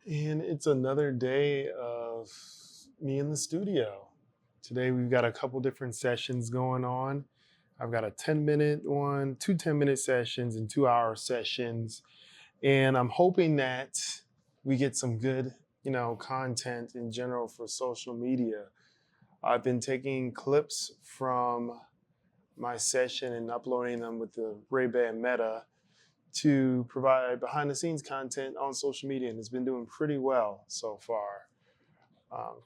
And it's another day of me in the studio. Today we've got a couple different sessions going on. I've got a 10-minute one, two 10-minute sessions, and 2-hour sessions. And I'm hoping that we get some good, content in general for social media. I've been taking clips from my session and uploading them with the Ray-Ban Meta to provide behind the scenes content on social media, and it's been doing pretty well so far.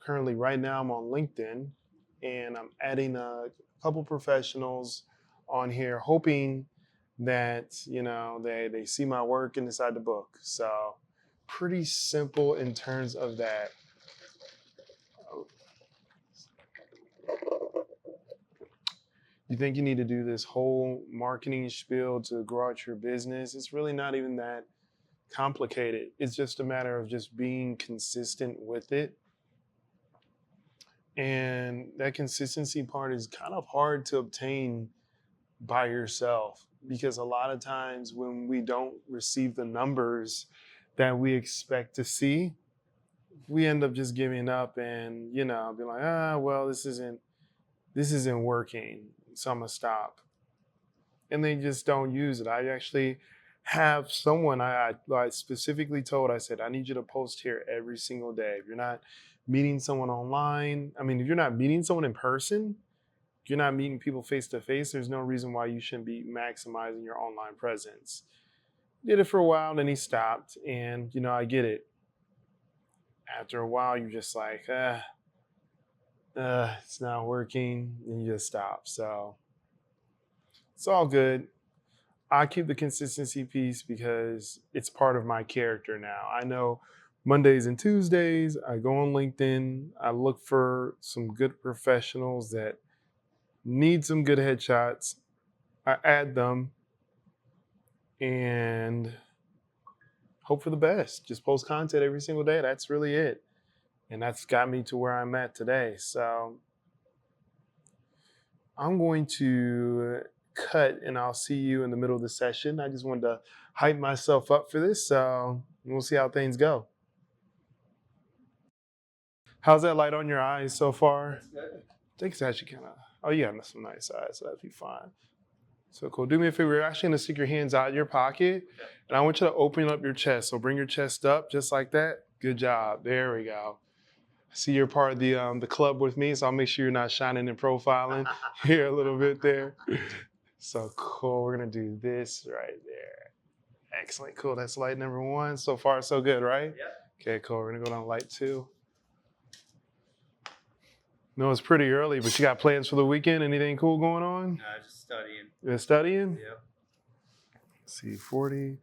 Currently, right now, I'm on LinkedIn, and I'm adding a couple professionals on here, hoping that they see my work and decide to book. So, pretty simple in terms of that. You think you need to do this whole marketing spiel to grow out your business? It's really not even that complicated. It's just a matter of just being consistent with it. And that consistency part is kind of hard to obtain by yourself, because a lot of times when we don't receive the numbers that we expect to see, we end up just giving up and, be like, well, this isn't working, so I'm gonna stop. And they just don't use it. I actually have someone I specifically told, I said, I need you to post here every single day. If you're not meeting someone online, if you're not meeting someone in person, if you're not meeting people face to face, there's no reason why you shouldn't be maximizing your online presence. Did it for a while, then he stopped. And, I get it. After a while, you're just like, it's not working. And you just stop. So it's all good. I keep the consistency piece because it's part of my character now. I know Mondays and Tuesdays, I go on LinkedIn, I look for some good professionals that need some good headshots. I add them and hope for the best. Just post content every single day. That's really it. And that's got me to where I'm at today. So I'm going to cut and I'll see you in the middle of the session. I just wanted to hype myself up for this. So we'll see how things go. How's that light on your eyes so far? That's good. I think it's actually kind of, oh yeah, that's some nice eyes, so that'd be fine. So cool. Do me a favor, you're actually gonna stick your hands out of your pocket, and I want you to open up your chest. So bring your chest up just like that. Good job. There we go. I see you're part of the club with me, so I'll make sure you're not shining and profiling here a little bit there. So cool. We're gonna do this right there. Excellent. Cool. That's light number one. So far, so good, right? Yep. Okay, cool. We're gonna go down to light two. No, it's pretty early, but you got plans for the weekend? Anything cool going on? Just studying. You're studying? Yep. See, 40.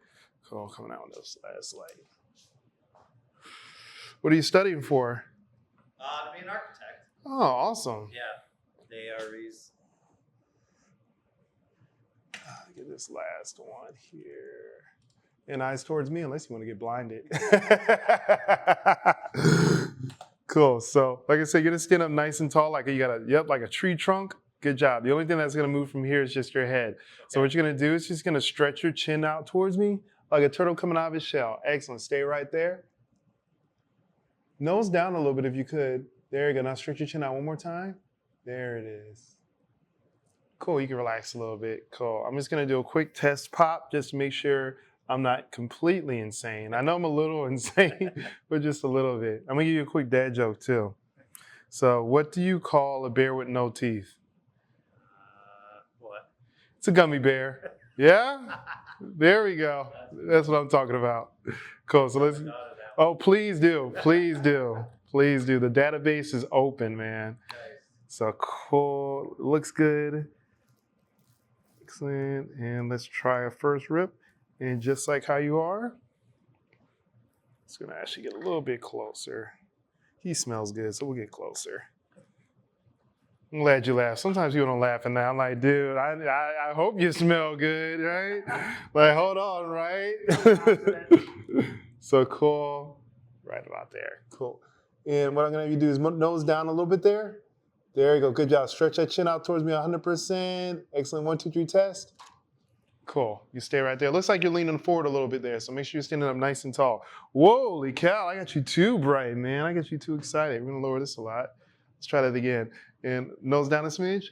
Cool, coming out with this last light. What are you studying for? To be an architect. Oh, awesome. Yeah. The AREs. Get this last one here. And eyes towards me, unless you want to get blinded. Cool. So, like I said, you're gonna stand up nice and tall, like you got like a tree trunk. Good job. The only thing that's gonna move from here is just your head. Okay. So what you're gonna do is just gonna stretch your chin out towards me, like a turtle coming out of his shell. Excellent. Stay right there. Nose down a little bit if you could. There you go. Now stretch your chin out one more time. There it is. Cool. You can relax a little bit. Cool. I'm just gonna do a quick test pop just to make sure I'm not completely insane. I know I'm a little insane, but just a little bit. I'm gonna give you a quick dad joke too. So, what do you call a bear with no teeth? What? It's a gummy bear. Yeah? There we go. That's what I'm talking about. Cool. So let's. Oh, please do. Please do. Please do. The database is open, man. Nice. So cool. Looks good. Excellent. And let's try a first rip. And just like how you are, it's gonna actually get a little bit closer. He smells good, so we'll get closer. I'm glad you laugh. Sometimes people don't laugh, and now I'm like, dude, I hope you smell good, right? Like, hold on, right? So cool. Right about there. Cool. And what I'm gonna have you do is nose down a little bit there. There you go. Good job. Stretch that chin out towards me 100%. Excellent. 1, 2, 3 test. Cool. You stay right there. Looks like you're leaning forward a little bit there, so make sure you're standing up nice and tall. Holy cow, I got you too bright, man. I got you too excited. We're gonna lower this a lot. Let's try that again. And nose down a smidge.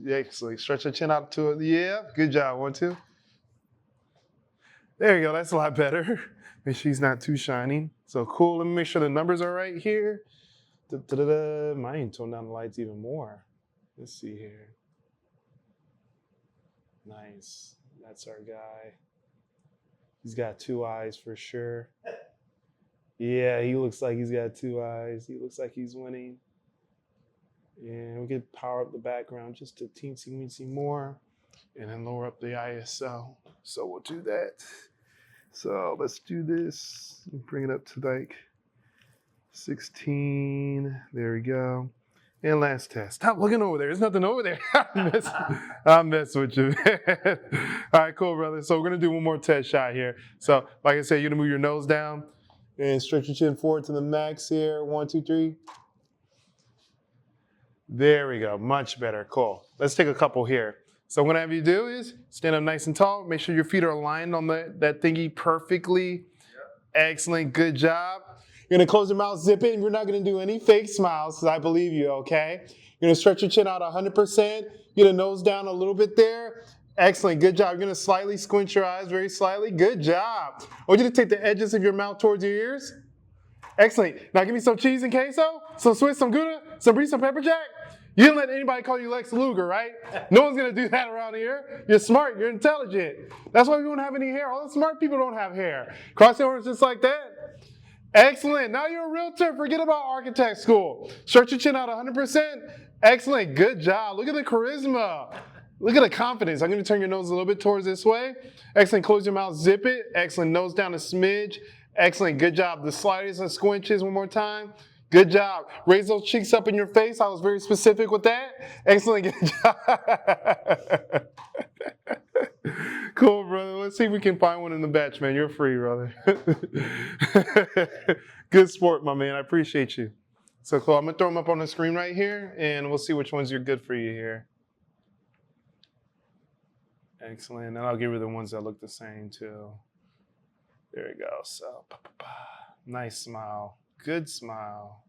Excellent. Stretch your chin out to it. Yeah, good job. 1, 2. There you go. That's a lot better. Make sure he's not too shining. So cool. Let me make sure the numbers are right here. Da-da-da-da. Might even tone down the lights even more. Let's see here. Nice. That's our guy. He's got 2 eyes for sure. Yeah, he looks like he's got 2 eyes. He looks like he's winning. And we could power up the background just a teensy-weensy more and then lower up the ISO. So we'll do that. So let's do this. Bring it up to like 16. There we go. And last test. Stop looking over there. There's nothing over there. I'm messing with you. All right, cool, brother. So we're going to do one more test shot here. So like I said, you're going to move your nose down and stretch your chin forward to the max here. 1, 2, 3. There we go. Much better. Cool. Let's take a couple here. So what I'm going to have you do is stand up nice and tall. Make sure your feet are aligned on that thingy perfectly. Yep. Excellent. Good job. You're going to close your mouth, zip it, and we're not going to do any fake smiles because I believe you, okay? You're going to stretch your chin out 100%. Get a nose down a little bit there. Excellent. Good job. You're going to slightly squint your eyes, very slightly. Good job. I want you to take the edges of your mouth towards your ears. Excellent. Now give me some cheese and queso, some Swiss, some Gouda, some brie, some pepper jack. You didn't let anybody call you Lex Luger, right? No one's going to do that around here. You're smart. You're intelligent. That's why we don't have any hair. All the smart people don't have hair. Cross your arms just like that. Excellent. Now you're a realtor. Forget about architect school. Stretch your chin out 100%. Excellent. Good job. Look at the charisma. Look at the confidence. I'm going to turn your nose a little bit towards this way. Excellent. Close your mouth. Zip it. Excellent. Nose down a smidge. Excellent. Good job. The sliders and squinches one more time. Good job. Raise those cheeks up in your face. I was very specific with that. Excellent. Good job. Cool, brother. Let's see if we can find one in the batch, man. You're free, brother. Good sport, my man. I appreciate you. So cool. I'm going to throw them up on the screen right here, and we'll see which ones are good for you here. Excellent. And I'll give you the ones that look the same, too. There we go. So, nice smile. Good smile.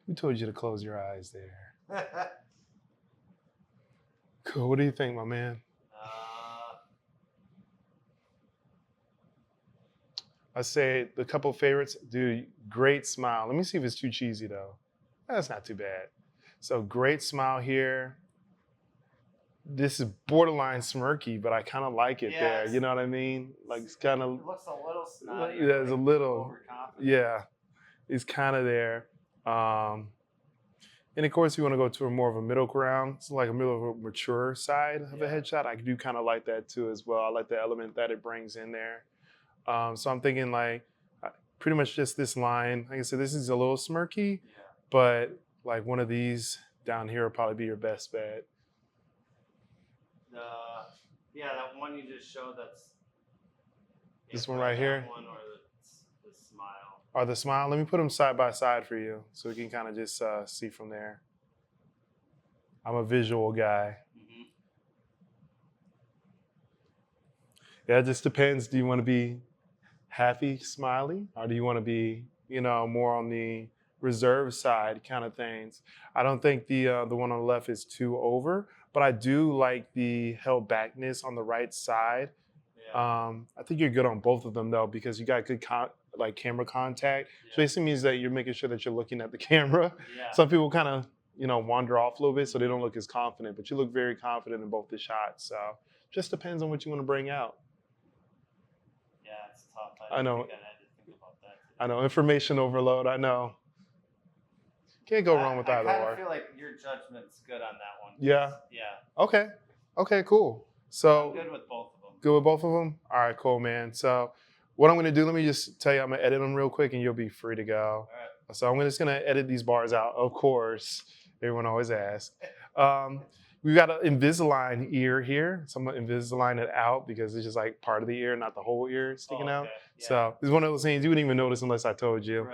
Who told you to close your eyes there? Cool. What do you think, my man? I say the couple favorites, dude, great smile. Let me see if it's too cheesy, though. That's not too bad. So great smile here. This is borderline smirky, but I kind of like it there. You know what I mean? Like it's kind of. It looks a little snotty. There's a little. Overconfident. Yeah, it's kind of there. And of course, you want to go to more of a middle ground. It's like a middle of a mature side of a headshot. I do kind of like that too as well. I like the element that it brings in there. So I'm thinking like pretty much just this line. Like I said, this is a little smirky, but like one of these down here will probably be your best bet. That one you just showed. That's this one right here. One or the smile. Or the smile. Let me put them side by side for you, so we can kind of just see from there. I'm a visual guy. Mm-hmm. Yeah, it just depends. Do you want to be happy, smiley, or do you want to be, more on the reserved side kind of things? I don't think the one on the left is too over, but I do like the held backness on the right side. Yeah. I think you're good on both of them though, because you got good camera contact. Yeah. So basically means that you're making sure that you're looking at the camera. Yeah. Some people kind of wander off a little bit, so they don't look as confident, but you look very confident in both the shots. So just depends on what you want to bring out. Yeah, it's tough. I know. I had to think about that today. I know, information overload. I know. Can't go wrong with either I kind or. of feel like your judgment's good on that one. Yeah. Yeah. Okay, cool. So I'm good with both of them. Good with both of them? All right, cool, man. So what I'm going to do, let me just tell you, I'm going to edit them real quick and you'll be free to go. All right. So I'm just going to edit these bars out, of course. Everyone always asks. We've got an Invisalign ear here. So I'm going to Invisalign it out because it's just like part of the ear, not the whole ear sticking out. Yeah. So it's one of those things you wouldn't even notice unless I told you.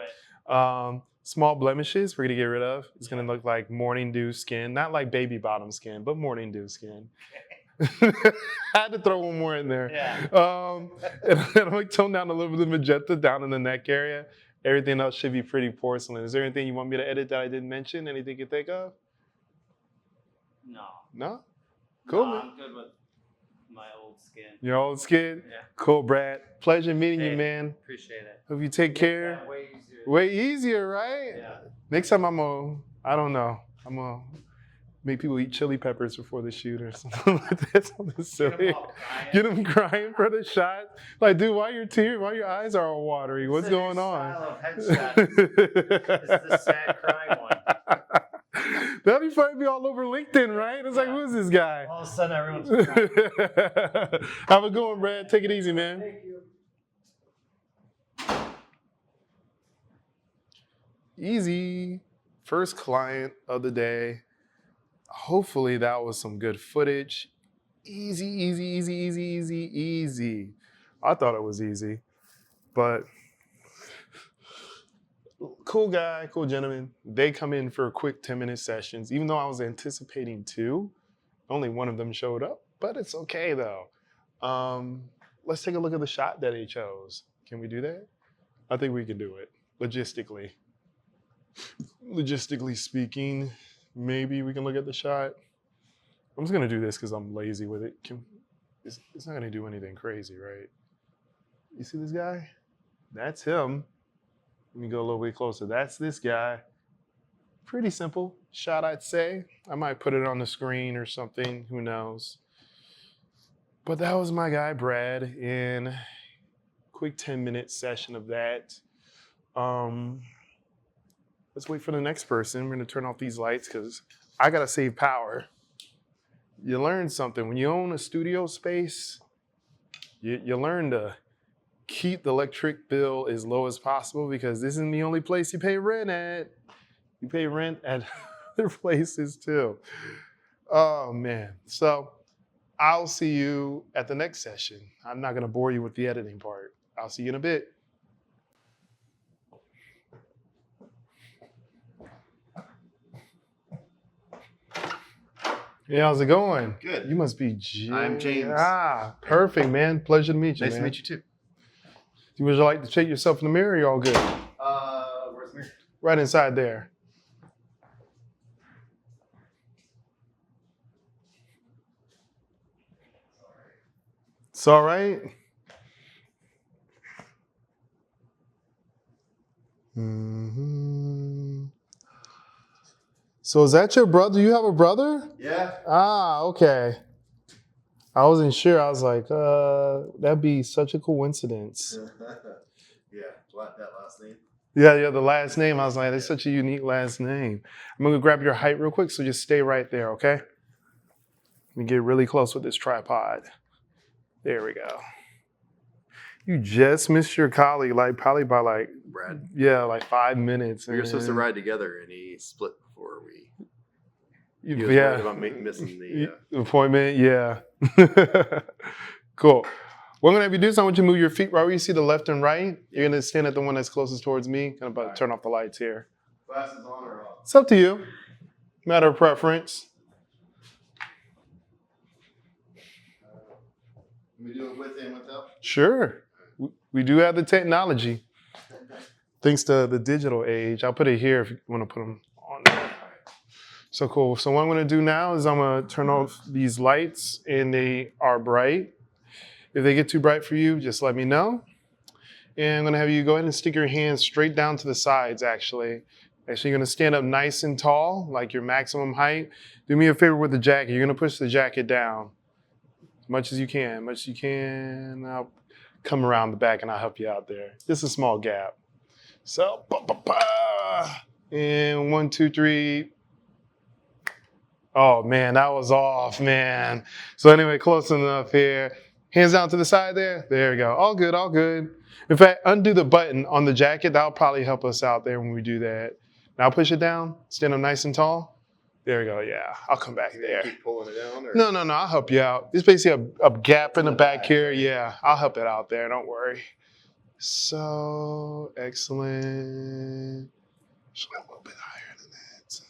Right. Small blemishes we're going to get rid of. It's going to look like morning dew skin. Not like baby bottom skin, but morning dew skin. I had to throw one more in there. Yeah. And I'm like tone down a little bit of magenta down in the neck area. Everything else should be pretty porcelain. Is there anything you want me to edit that I didn't mention? Anything you think of? No. No? Cool, No, man. I'm good with my old skin. Your old skin? Yeah. Cool, Brad. Pleasure meeting Hey, you, man. Appreciate it. Hope you take care. Yeah, way easier. Way easier, right? Yeah. Next time I don't know. I'm gonna make people eat chili peppers before the shoot or something like that. Something silly. Get them crying for the shot. Like, dude, why your eyes are all watery? What's going on? Style of headshot. It's the sad crying one. That'd be funny to be all over LinkedIn, right? It's like, who's this guy? All of a sudden, everyone's crying. Have a good one, Brad. Take it easy, man. Thank you. Easy. First client of the day. Hopefully that was some good footage. Easy, easy, easy, easy, easy, easy. I thought it was easy, but cool guy, cool gentleman. They come in for quick 10-minute sessions, even though I was anticipating 2. Only one of them showed up, but it's okay though. Let's take a look at the shot that he chose. Can we do that? I think we can do it, logistically. Logistically speaking, maybe we can look at the shot. I'm just gonna do this because I'm lazy with it. It's not gonna do anything crazy, right? You see this guy? That's him. Let me go a little bit closer. That's this guy. Pretty simple shot, I'd say. I might put it on the screen or something, who knows. But that was my guy, Brad, in quick 10-minute session of that. Let's wait for the next person. We're gonna turn off these lights because I gotta save power. You learn something. When you own a studio space, you learn to keep the electric bill as low as possible because this isn't the only place you pay rent at. You pay rent at other places too. Oh man. So I'll see you at the next session. I'm not gonna bore you with the editing part. I'll see you in a bit. Hey, how's it going? Good. You must be James. I'm James. Ah, perfect, man. Pleasure to meet you, Nice man. to meet you too. Would you like to check yourself in the mirror? You're all good. Where's the mirror? Right inside there. It's all right. So is that your brother? You have a brother? Yeah. Ah, okay. I wasn't sure. I was like, that'd be such a coincidence. Yeah. What, that last name? Yeah, the last name. I was like, that's such a unique last name. I'm gonna grab your height real quick, so just stay right there, okay? Let me get really close with this tripod. There we go. You just missed your colleague, like probably by like, Brad. yeah, like 5 minutes. We were supposed to ride together, and he split before we. He was Yeah. worried about missing the. Appointment, yeah. Cool. What I'm gonna have you do is I want you to move your feet right where you see the left and right. You're gonna stand at the one that's closest towards me. I'm about to turn off the lights here. Glasses on or off? It's up to you. Matter of preference. Can we do it with and without? Sure. We do have the technology. Thanks to the digital age. I'll put it here if you want to put them on there. So cool. So what I'm gonna do now is I'm gonna turn off these lights and they are bright. If they get too bright for you, just let me know. And I'm gonna have you go ahead and stick your hands straight down to the sides, actually. Actually, you're gonna stand up nice and tall, like your maximum height. Do me a favor with the jacket. You're gonna push the jacket down as much as you can. I'll come around the back and I'll help you out there. Just a small gap. So, and 1, 2, 3. Oh man, that was off, man. So anyway, close enough here. Hands down to the side there. There we go. All good, all good. In fact, undo the button on the jacket. That'll probably help us out there when we do that. Now push it down. Stand up nice and tall. There we go. Yeah, I'll come back there. Keep pulling it down? Or? No, I'll help you out. There's basically a gap in the back here. Yeah, I'll help it out there. Don't worry. So excellent. Just a little bit higher than that.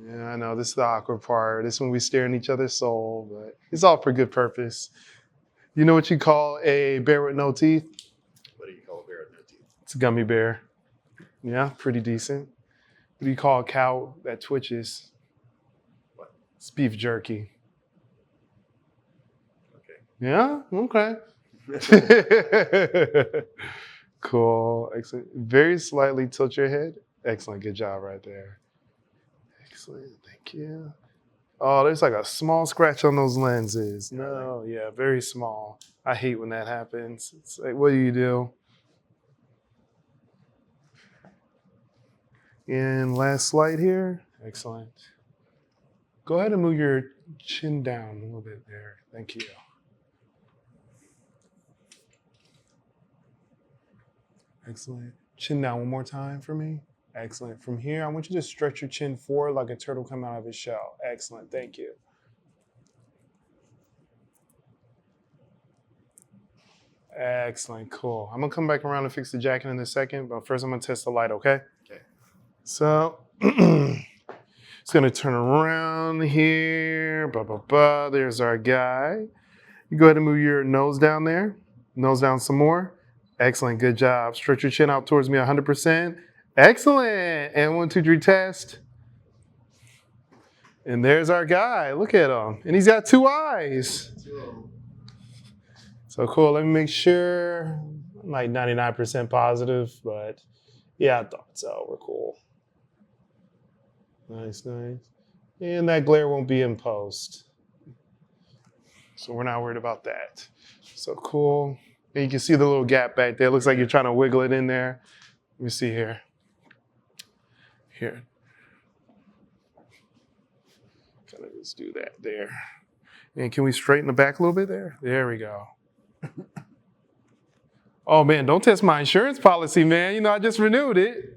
Yeah, I know. This is the awkward part. This is when we stare in each other's soul, but it's all for good purpose. You know what you call a bear with no teeth? What do you call a bear with no teeth? It's a gummy bear. Yeah, pretty decent. What do you call a cow that twitches? What? It's beef jerky. Okay. Yeah? Okay. Cool. Excellent. Very slightly tilt your head. Excellent. Good job right there. Excellent. Thank you. Oh, there's like a small scratch on those lenses. No, yeah, very small. I hate when that happens. It's like, what do you do? And last slide here. Excellent. Go ahead and move your chin down a little bit there. Thank you. Excellent. Chin down one more time for me. Excellent. From here, I want you to stretch your chin forward like a turtle coming out of its shell. Excellent. Thank you. Excellent. Cool. I'm going to come back around and fix the jacket in a second, but first I'm going to test the light, okay? Okay. So, it's going to turn around here. There's our guy. You go ahead and move your nose down there. Nose down some more. Excellent. Good job. Stretch your chin out towards me 100%. Excellent. And 1, 2, 3 test. And there's our guy. Look at him. And he's got 2 eyes. So cool. Let me make sure. I'm like 99% positive, but yeah, I thought so. We're cool. Nice, nice. And that glare won't be in post. So we're not worried about that. So cool. And you can see the little gap back there. It looks like you're trying to wiggle it in there. Let me see here. Here. Kind of just do that there. And can we straighten the back a little bit there? There we go. Oh man, don't test my insurance policy, man. You know, I just renewed it.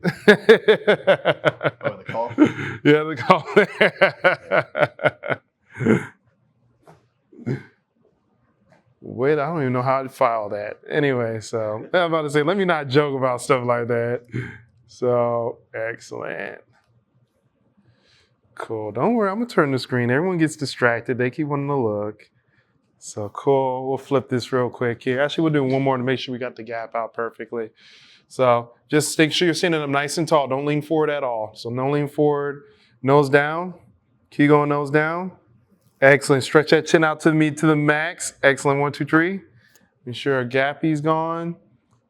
Oh, the call? Yeah, the call. Wait, I don't even know how to file that. Anyway, so I'm about to say, let me not joke about stuff like that. So, excellent. Cool. Don't worry, I'm going to turn the screen. Everyone gets distracted. They keep wanting to look. So, cool. We'll flip this real quick here. Actually, we'll do one more to make sure we got the gap out perfectly. So, just make sure you're standing up nice and tall. Don't lean forward at all. So, no lean forward. Nose down. Keep going nose down. Excellent. Stretch that chin out to me to the max. Excellent. 1, 2, 3. Make sure our gappy's gone.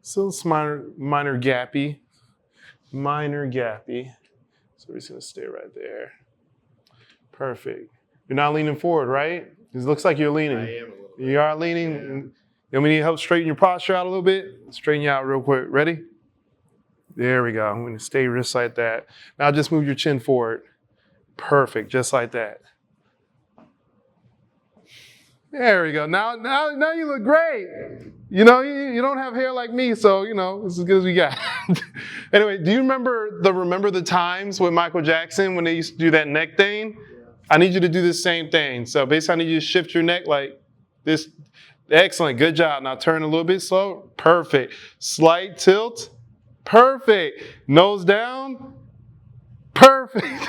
Still minor gappy. Minor gappy. So we're just going to stay right there. Perfect. You're not leaning forward, right? It looks like you're leaning. I am a little bit. You are leaning. Yeah. You want me to help straighten your posture out a little bit? Straighten you out real quick. Ready? There we go. I'm going to stay just like that. Now just move your chin forward. Perfect. Just like that. There we go. Now you look great. You know, you don't have hair like me, so, you know, it's as good as we got. Anyway, do you remember the times with Michael Jackson when they used to do that neck thing? Yeah. I need you to do the same thing. So basically, I need you to shift your neck like this. Excellent. Good job. Now turn a little bit slow. Perfect. Slight tilt. Perfect. Nose down. Perfect.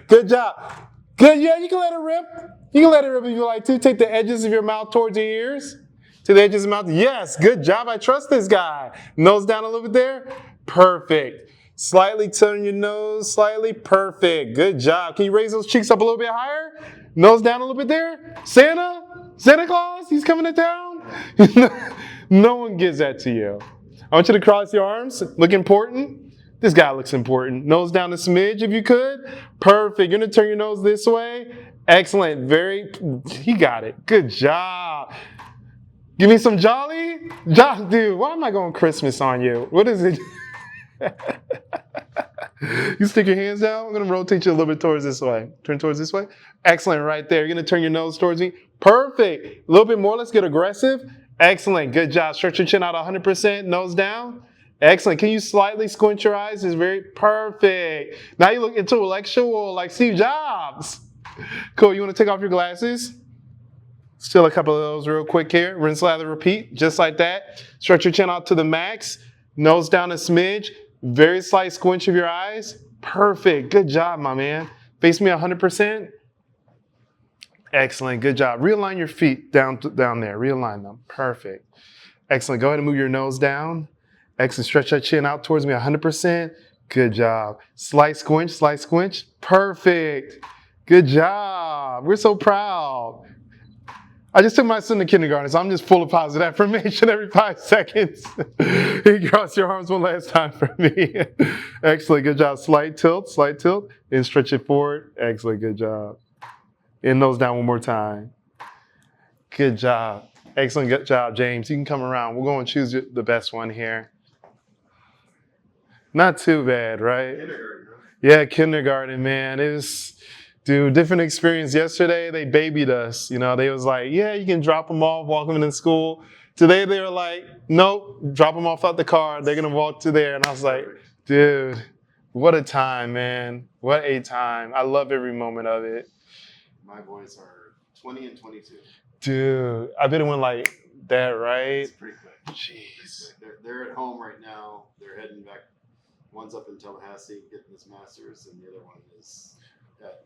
Good job. Good. Yeah, you can let it rip. You can let it rip if you like to. Take the edges of your mouth towards your ears. To the edges of the mouth. Yes, good job. I trust this guy. Nose down a little bit there. Perfect. Slightly turn your nose, slightly. Perfect. Good job. Can you raise those cheeks up a little bit higher? Nose down a little bit there. Santa Claus, he's coming to town. No one gives that to you. I want you to cross your arms. Look important. This guy looks important. Nose down a smidge if you could. Perfect. You're going to turn your nose this way. Excellent. He got it. Good job. Give me some jolly. Dude, why am I going Christmas on you? What is it? You stick your hands down. I'm going to rotate you a little bit towards this way. Turn towards this way. Excellent. Right there. You're going to turn your nose towards me. Perfect. A little bit more. Let's get aggressive. Excellent. Good job. Stretch your chin out 100%. Nose down. Excellent. Can you slightly squint your eyes? It's very perfect. Now you look intellectual like Steve Jobs. Cool. You want to take off your glasses? Still a couple of those real quick here. Rinse, lather, repeat. Just like that. Stretch your chin out to the max. Nose down a smidge. Very slight squinch of your eyes. Perfect. Good job, my man. Face me 100%. Excellent. Good job. Realign your feet down there. Realign them. Perfect. Excellent. Go ahead and move your nose down. Excellent. Stretch that chin out towards me 100%. Good job. Slight squinch, slight squinch. Perfect. Good job. We're so proud. I just took my son to kindergarten, so I'm just full of positive affirmation every 5 seconds. You cross your arms one last time for me. Excellent. Good job. Slight tilt, then stretch it forward. Excellent. Good job. And nose down one more time. Good job. Excellent. Good job, James. You can come around. We'll go and choose the best one here. Not too bad, right? Kindergarten, huh? Yeah, kindergarten, man. It was, dude, different experience. Yesterday, they babied us. You know, they was like, yeah, you can drop them off, walk them into school. Today, they were like, nope, drop them off out the car. They're going to walk to there. And I was like, dude, what a time, man. What a time. I love every moment of it. My boys are 20 and 22. Dude, I bet it went like that, right? It's pretty quick. Jeez. They're at home right now. They're heading back. One's up in Tallahassee getting his master's, and the other one is at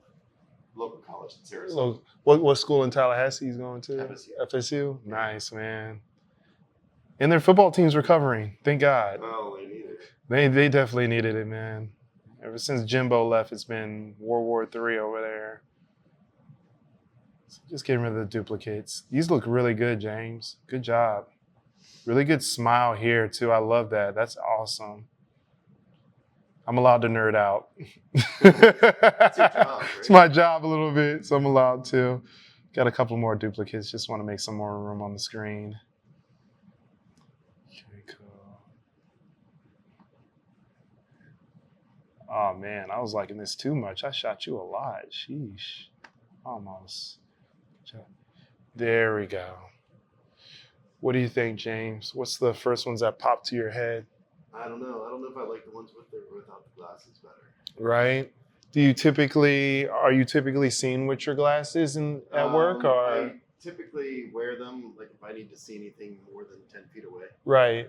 local college in Sarasota. What school in Tallahassee he's going to? FSU. FSU? Nice, man. And their football team's recovering. Thank God. Well, they need it. They definitely needed it, man. Ever since Jimbo left, it's been World War III over there. So just getting rid of the duplicates. These look really good, James. Good job. Really good smile here, too. I love that. That's awesome. I'm allowed to nerd out. That's your job, right? It's my job a little bit, so I'm allowed to. Got a couple more duplicates. Just want to make some more room on the screen. Okay, cool. Oh, man, I was liking this too much. I shot you a lot. Sheesh. Almost. There we go. What do you think, James? What's the first ones that popped to your head? I don't know. I don't know if I like the ones with or without the glasses better. Right? Are you typically seen with your glasses at work, or? I typically wear them like if I need to see anything more than 10 feet away. Right.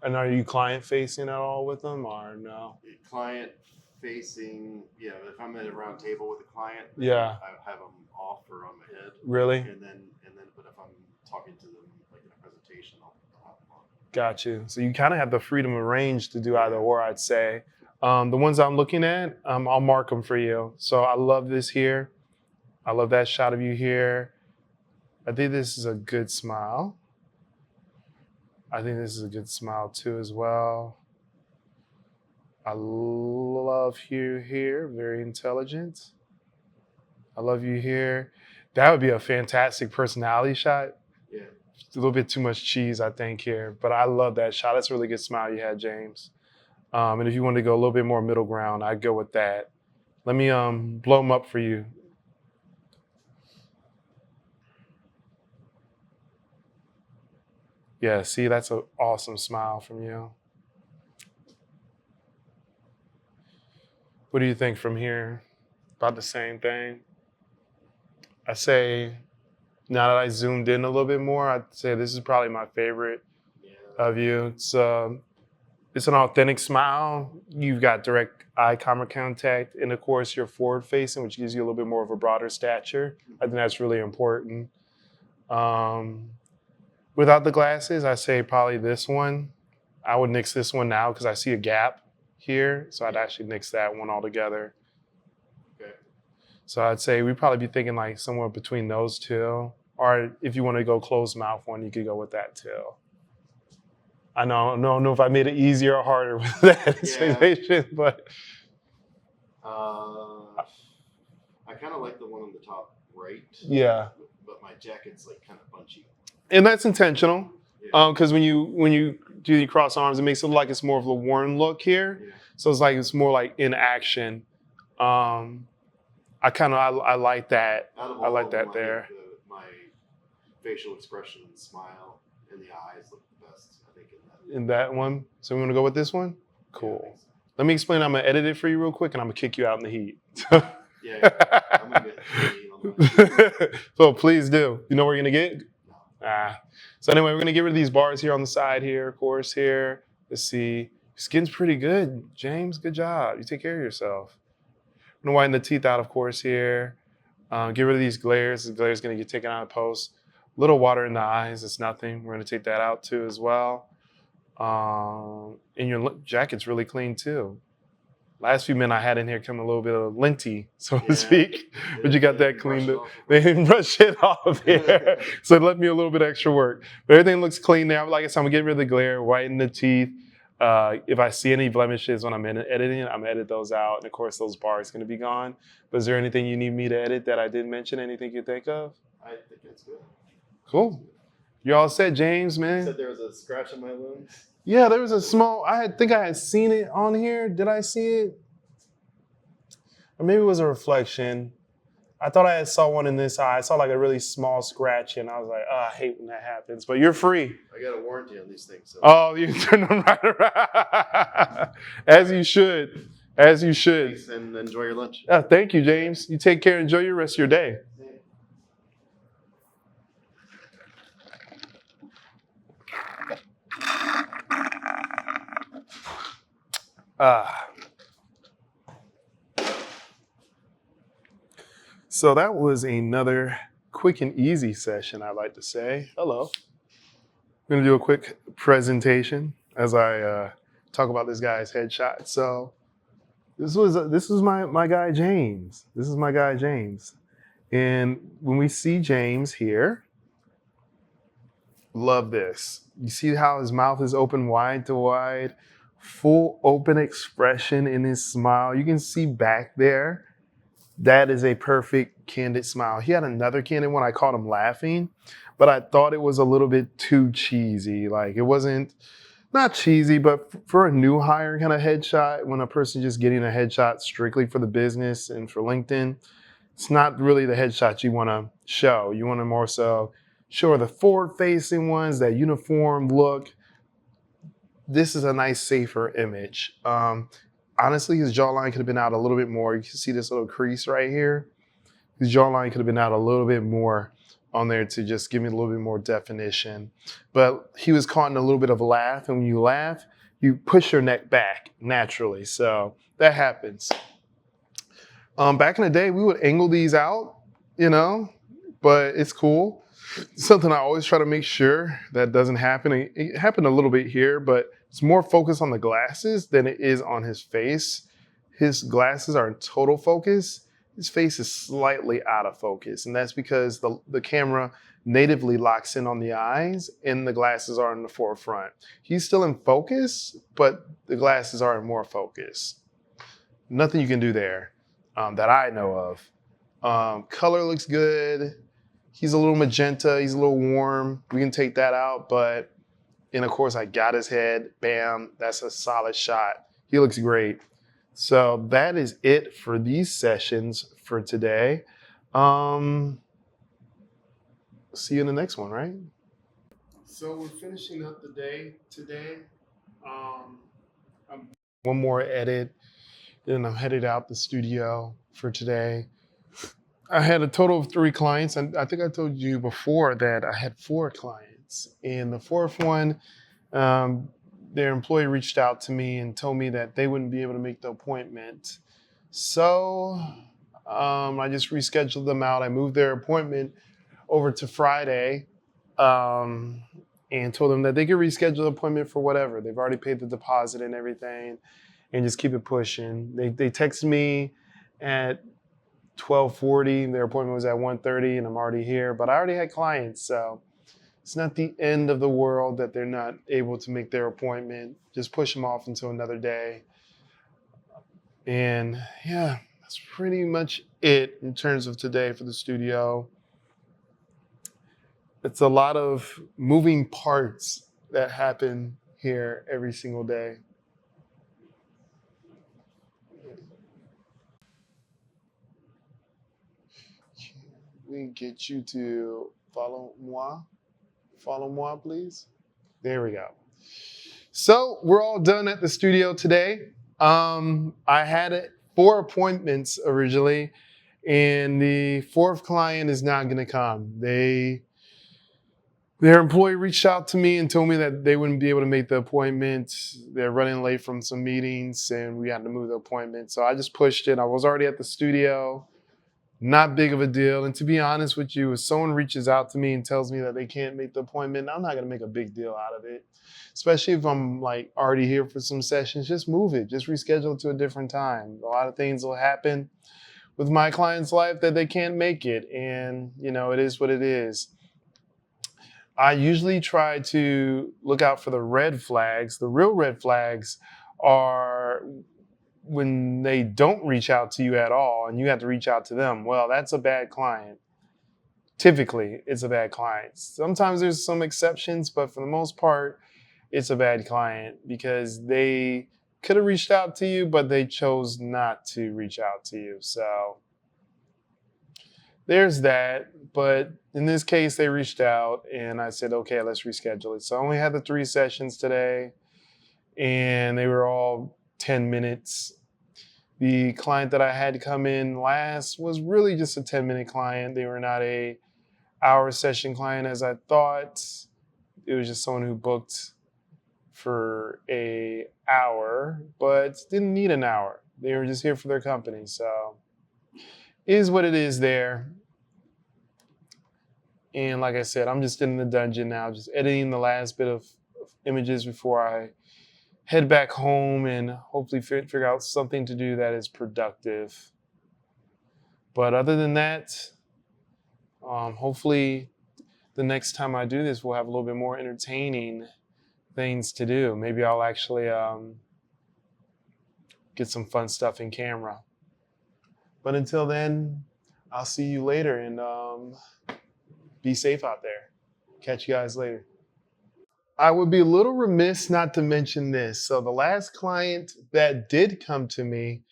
And are you client facing at all with them, or no? Client facing, yeah. If I'm at a round table with a client, Yeah. I have them off or on my head. Really? And then, but if I'm talking to them like in a presentation, I'll have them on. Got you. So you kind of have the freedom of range to do either or, I'd say. The ones I'm looking at, I'll mark them for you. So I love this here. I love that shot of you here. I think this is a good smile. I think this is a good smile too as well. I love you here. Very intelligent. I love you here. That would be a fantastic personality shot. Yeah. A little bit too much cheese, I think, here. But I love that shot. That's a really good smile you had, James. And if you want to go a little bit more middle ground, I'd go with that. Let me blow them up for you. Yeah, see, that's an awesome smile from you. What do you think from here? About the same thing? I say, now that I zoomed in a little bit more, I'd say this is probably my favorite of you. It's an authentic smile. You've got direct eye contact, and of course you're forward facing, which gives you a little bit more of a broader stature. I think that's really important. Without the glasses, I say probably this one. I would nix this one now because I see a gap here, so I'd actually nix that one altogether. Okay. So I'd say we'd probably be thinking like somewhere between those two. Or if you want to go closed mouth one, you could go with that too. I don't know if I made it easier or harder with that explanation, but. I kind of like the one on the top right. Yeah. But my jacket's like kind of bunchy. And that's intentional. Yeah. Because when you do the cross arms, it makes it look like it's more of a worn look here. Yeah. So it's like it's more like in action. I like that. Out of I all like of that them, there. I think my facial expression and smile and the eyes look the best, I think, in that. In that one. So we want to go with this one? Yeah, I Cool. think so. Let me explain. I'm going to edit it for you real quick, and I'm going to kick you out in the heat. Yeah, I'm going to get the on So please do. You know where you're going to get? No. So anyway, we're going to get rid of these bars here on the side here, of course, here. Let's see. Skin's pretty good, James. Good job. You take care of yourself. I'm gonna whiten the teeth out, of course, here. Get rid of these glares. The glare's gonna get taken out of post. Little water in the eyes, it's nothing. We're gonna take that out too as well. And your jacket's really clean too. Last few men I had in here come a little bit of linty, so to Yeah. speak, but you got that Brush cleaned it up. off. They didn't brush it off here, so it left me a little bit extra work. But everything looks clean now. Like I said, I'm gonna get rid of the glare, whiten the teeth. If I see any blemishes when I'm editing, I'm gonna edit those out. And of course, those bars gonna be gone. But is there anything you need me to edit that I didn't mention? Anything you think of? I think it's good. Cool. You all set, James, You man? said there was a scratch on my wounds. Yeah, there was a small. Think I had seen it on here. Did I see it? Or maybe it was a reflection. I thought I saw one in this eye. I saw like a really small scratch, and I was like, oh, I hate when that happens. But you're free. I got a warranty on these things. So. Oh, you turn them right around. As you should. As you should. Thanks, and enjoy your lunch. Thank you, James. You take care. Enjoy your rest of your day. So that was another quick and easy session, I'd like to say. Hello. I'm going to do a quick presentation as I talk about this guy's headshot. So this was my guy, James. This is my guy, James. And when we see James here, love this. You see how his mouth is open wide to wide, full open expression in his smile. You can see back there. That is a perfect candid smile. He had another candid one. I caught him laughing, but I thought it was a little bit too cheesy. Like it wasn't, not cheesy, but for a new hire kind of headshot, when a person just getting a headshot strictly for the business and for LinkedIn, it's not really the headshot you want to show. You want to more so show the forward-facing ones, that uniform look. This is a nice, safer image. Honestly, his jawline could have been out a little bit more. You can see this little crease right here. His jawline could have been out a little bit more on there to just give me a little bit more definition. But he was caught in a little bit of a laugh. And when you laugh, you push your neck back naturally. So that happens. Back in the day, we would angle these out, but it's cool. Something I always try to make sure that doesn't happen. It happened a little bit here, but it's more focused on the glasses than it is on his face. His glasses are in total focus. His face is slightly out of focus, and that's because the camera natively locks in on the eyes and the glasses are in the forefront. He's still in focus, but the glasses are in more focus. Nothing you can do there that I know of. Color looks good. He's a little magenta. He's a little warm. We can take that out, and of course I got his head. Bam, that's a solid shot. He looks great. So that is it for these sessions for today. See you in the next one, right? So we're finishing up the day today. One more edit, then I'm headed out the studio for today. I had a total of 3 clients, and I think I told you before that I had 4 clients. And the 4th one, their employee reached out to me and told me that they wouldn't be able to make the appointment. So I just rescheduled them out. I moved their appointment over to Friday and told them that they could reschedule the appointment for whatever. They've already paid the deposit and everything, and just keep it pushing. They texted me at 12:40. Their appointment was at 1:30, and I'm already here. But I already had clients, so it's not the end of the world that they're not able to make their appointment. Just push them off until another day. And yeah, that's pretty much it in terms of today for the studio. It's a lot of moving parts that happen here every single day. We get you to follow moi. Follow moi, please. There we go. So we're all done at the studio today. I had 4 appointments originally, and the 4th client is not going to come. They their employee reached out to me and told me that they wouldn't be able to make the appointment. They're running late from some meetings and we had to move the appointment. So I just pushed it. I was already at the studio, not big of a deal. And to be honest with you, if someone reaches out to me and tells me that they can't make the appointment, I'm not going to make a big deal out of it. Especially if I'm like already here for some sessions, just move it, just reschedule it to a different time. A lot of things will happen with my client's life that they can't make it. And, you know, it is what it is. I usually try to look out for the red flags. The real red flags are when they don't reach out to you at all and you have to reach out to them. Well, that's a bad client. Typically, it's a bad client. Sometimes there's some exceptions, but for the most part, it's a bad client because they could have reached out to you, but they chose not to reach out to you. So there's that. But in this case, they reached out and I said, okay, let's reschedule it. So I only had the 3 sessions today and they were all 10 minutes. The client that I had come in last was really just a 10-minute client. They were not a hour session client as I thought. It was just someone who booked for a hour, but didn't need an hour. They were just here for their company. So it is what it is there. And like I said, I'm just in the dungeon now, just editing the last bit of images before I head back home and hopefully figure out something to do that is productive. But other than that, hopefully the next time I do this, we'll have a little bit more entertaining things to do. Maybe I'll actually get some fun stuff in camera. But until then, I'll see you later and be safe out there. Catch you guys later. I would be a little remiss not to mention this. So the last client that did come to me,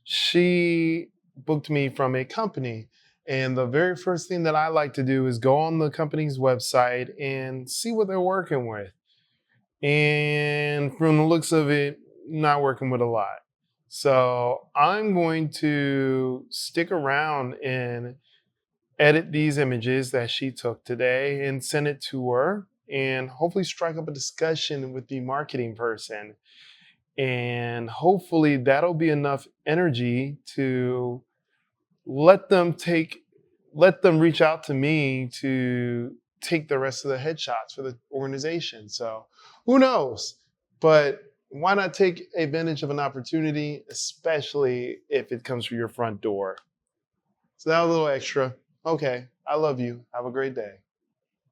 she booked me from a company. And the very first thing that I like to do is go on the company's website and see what they're working with. And from the looks of it, not working with a lot. So I'm going to stick around and edit these images that she took today and send it to her and hopefully strike up a discussion with the marketing person. And hopefully that'll be enough energy to let them reach out to me to take the rest of the headshots for the organization. So who knows? But why not take advantage of an opportunity, especially if it comes through your front door? So that was a little extra. Okay, I love you. Have a great day.